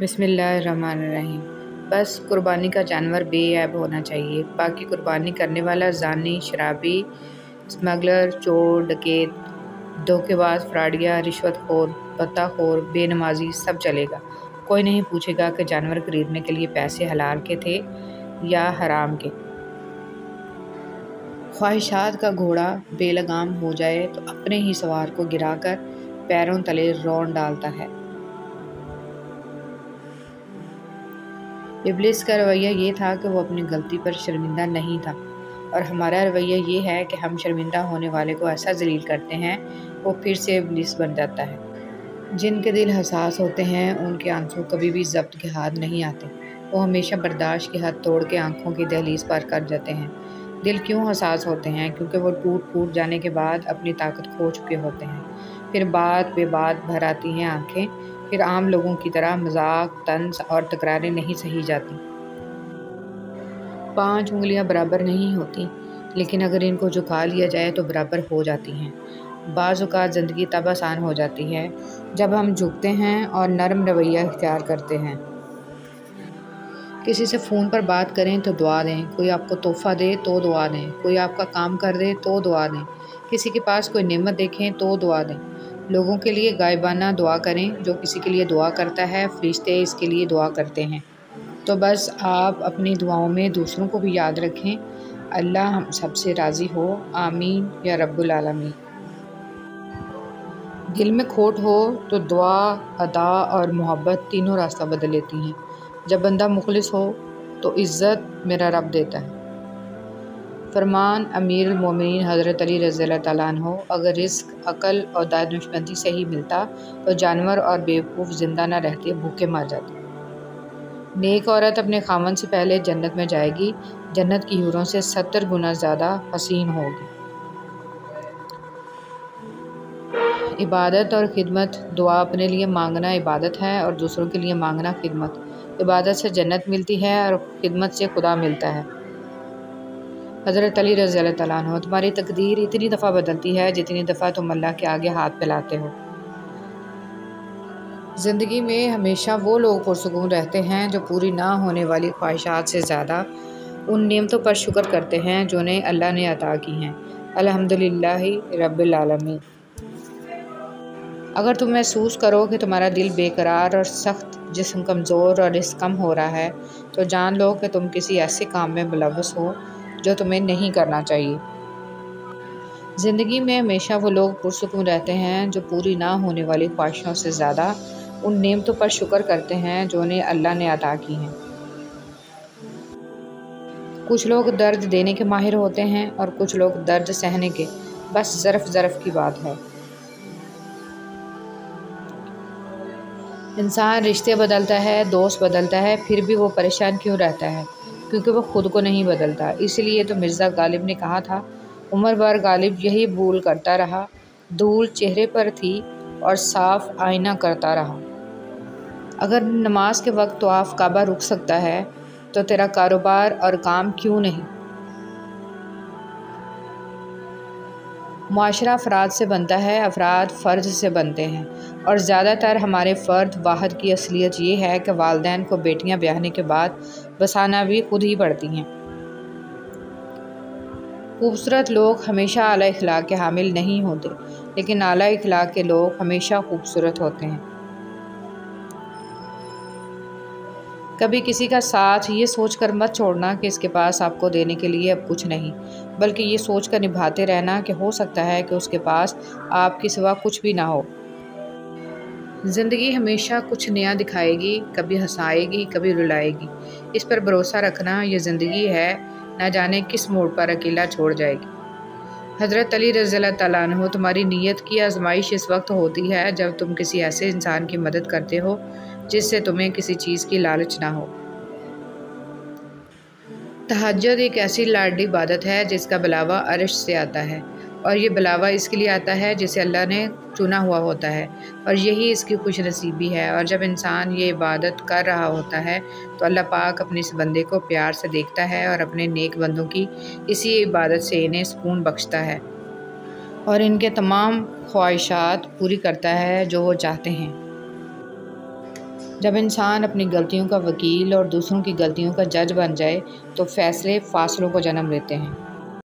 बिस्मिल्लाहिर्रहमानिर्रहीम। बस कुर्बानी का जानवर बेऐब होना चाहिए। बाकी कुर्बानी करने वाला जानी, शराबी, स्मगलर, चोर, डकैत, धोखेबाज, फ्राडिया, रिश्वतखोर, बत्ताखोर, बेनमाजी सब चलेगा। कोई नहीं पूछेगा कि जानवर खरीदने के लिए पैसे हलाल के थे या हराम के। ख्वाहिशात का घोड़ा बेलगाम हो जाए तो अपने ही सवार को गिराकर पैरों तले रौंद डालता है। इब्लिस का रवैया ये था कि वो अपनी गलती पर शर्मिंदा नहीं था, और हमारा रवैया ये है कि हम शर्मिंदा होने वाले को ऐसा जलील करते हैं वो फिर से इब्लिस बन जाता है। जिनके दिल हसास होते हैं उनके आंसू कभी भी ज़ब्त के हाथ नहीं आते। वो हमेशा बर्दाश्त की हद तोड़ के आंखों की दहलीज पार कर जाते हैं। दिल क्यों हसास होते हैं? क्योंकि वो टूट फूट जाने के बाद अपनी ताकत खो चुके होते हैं। फिर बात बेबात भर आती हैं आँखें। फिर आम लोगों की तरह मजाक, तंज और तकरारें नहीं सही जाती। 5 उंगलियां बराबर नहीं होती, लेकिन अगर इनको झुका लिया जाए तो बराबर हो जाती हैं। बाज़ औक़ात ज़िंदगी तब आसान हो जाती है जब हम झुकते हैं और नरम रवैया इख्तियार करते हैं। किसी से फ़ोन पर बात करें तो दुआ दें, कोई आपको तोहफ़ा दे तो दुआ दें, कोई आपका काम कर दे तो दुआ दें, किसी के पास कोई नेमत देखें तो दुआ दें। लोगों के लिए गायबाना दुआ करें। जो किसी के लिए दुआ करता है, फरिश्ते इसके लिए दुआ करते हैं। तो बस आप अपनी दुआओं में दूसरों को भी याद रखें। अल्लाह हम सबसे राज़ी हो। आमीन या रब्बुल आलमीन। दिल में खोट हो तो दुआ, अदा और मोहब्बत तीनों रास्ता बदल लेती हैं। जब बंदा मुखलिस हो तो इज़्ज़त मेरा रब देता है। फरमान अमीरुल मोमिनीन हज़रत अली रज़ियल्लाहु तआला अन्हु, अगर रिस्क, अकल और दानिशमंदी से ही मिलता तो जानवर और बेवकूफ़ ज़िंदा न रहते, भूखे मर जाते। नेक औरत अपने खामन से पहले जन्नत में जाएगी। जन्नत की हूरों से 70 गुना ज़्यादा हसीन होगी। इबादत और खिदमत। दुआ अपने लिए मांगना इबादत है और दूसरों के लिए मांगना खिदमत। इबादत से जन्नत मिलती है और खिदमत से खुदा मिलता है। हज़रत अली रज़ियल्लाहु तआला अन्हु, तुम्हारी तकदीर इतनी दफ़ा बदलती है जितनी दफ़ा तुम अल्लाह के आगे हाथ फैलाते हो। ज़िंदगी में हमेशा वो लोग पुरसुकून रहते हैं जो पूरी ना होने वाली ख्वाहिशात से ज़्यादा उन नेमतों पर शुक्र करते हैं जो उन्हें अल्लाह ने अता की हैं। अल्हम्दुलिल्लाहि रब्बिल आलमीन। अगर तुम महसूस करो कि तुम्हारा दिल बेकरार और सख्त, जिस्म कमज़ोर और रिस्क कम हो रहा है, तो जान लो कि तुम किसी ऐसे काम में मुलव्वस हो जो तुम्हें नहीं करना चाहिए। ज़िंदगी में हमेशा वो लोग पुरसुकून रहते हैं जो पूरी ना होने वाली ख्वाहिशों से ज़्यादा उन नेमतों पर शुक्र करते हैं जो उन्हें अल्लाह ने अता की हैं। कुछ लोग दर्द देने के माहिर होते हैं और कुछ लोग दर्द सहने के। बस ज़रफ़ की बात है। इंसान रिश्ते बदलता है, दोस्त बदलता है, फिर भी वो परेशान क्यों रहता है? क्योंकि वो खुद को नहीं बदलता। इसलिए तो मिर्ज़ा गालिब ने कहा था, उम्र भर गालिब यही भूल करता रहा, धूल चेहरे पर थी और साफ आईना करता रहा। अगर नमाज के वक्त तवाफ़ काबा रुक सकता है तो तेरा कारोबार और काम क्यों नहीं? मुआशरा अफराद से बनता है, अफराद फ़र्द से बनते हैं, और ज़्यादातर हमारे फ़र्द वाहद की असलियत ये है कि वालिदैन को बेटियां ब्याहने के बाद बसाना भी खुद ही पड़ती हैं। खूबसूरत लोग हमेशा आला इखलाक के हामिल नहीं होते, लेकिन आला इखलाक के लोग हमेशा खूबसूरत होते हैं। कभी किसी का साथ ये सोचकर मत छोड़ना कि इसके पास आपको देने के लिए अब कुछ नहीं, बल्कि ये सोचकर निभाते रहना कि हो सकता है कि उसके पास आपके सिवा कुछ भी ना हो। ज़िंदगी हमेशा कुछ नया दिखाएगी, कभी हंसाएगी, कभी रुलाएगी। इस पर भरोसा रखना, ये ज़िंदगी है, ना जाने किस मोड़ पर अकेला छोड़ जाएगी। हज़रत अली रज़ियल्लाहु तआला अन्हु, तुम्हारी नीयत की आजमाइश इस वक्त होती है जब तुम किसी ऐसे इंसान की मदद करते हो जिससे तुम्हें किसी चीज़ की लालच ना हो। तहज्जुद एक ऐसी लाडली इबादत है जिसका बुलावा अर्श से आता है, और ये बुलावा इसके लिए आता है जिसे अल्लाह ने चुना हुआ होता है, और यही इसकी खुश नसीबी है। और जब इंसान ये इबादत कर रहा होता है तो अल्लाह पाक अपने इस बंदे को प्यार से देखता है और अपने नेक बंदों की इसी इबादत से इन्हें सुकून बख्शता है और इनके तमाम ख्वाहिशात पूरी करता है जो वो चाहते हैं। جب انسان اپنی غلطیوں کا وکیل اور دوسروں کی غلطیوں کا جج بن جائے تو فیصلے فاصلوں کو جنم دیتے ہیں۔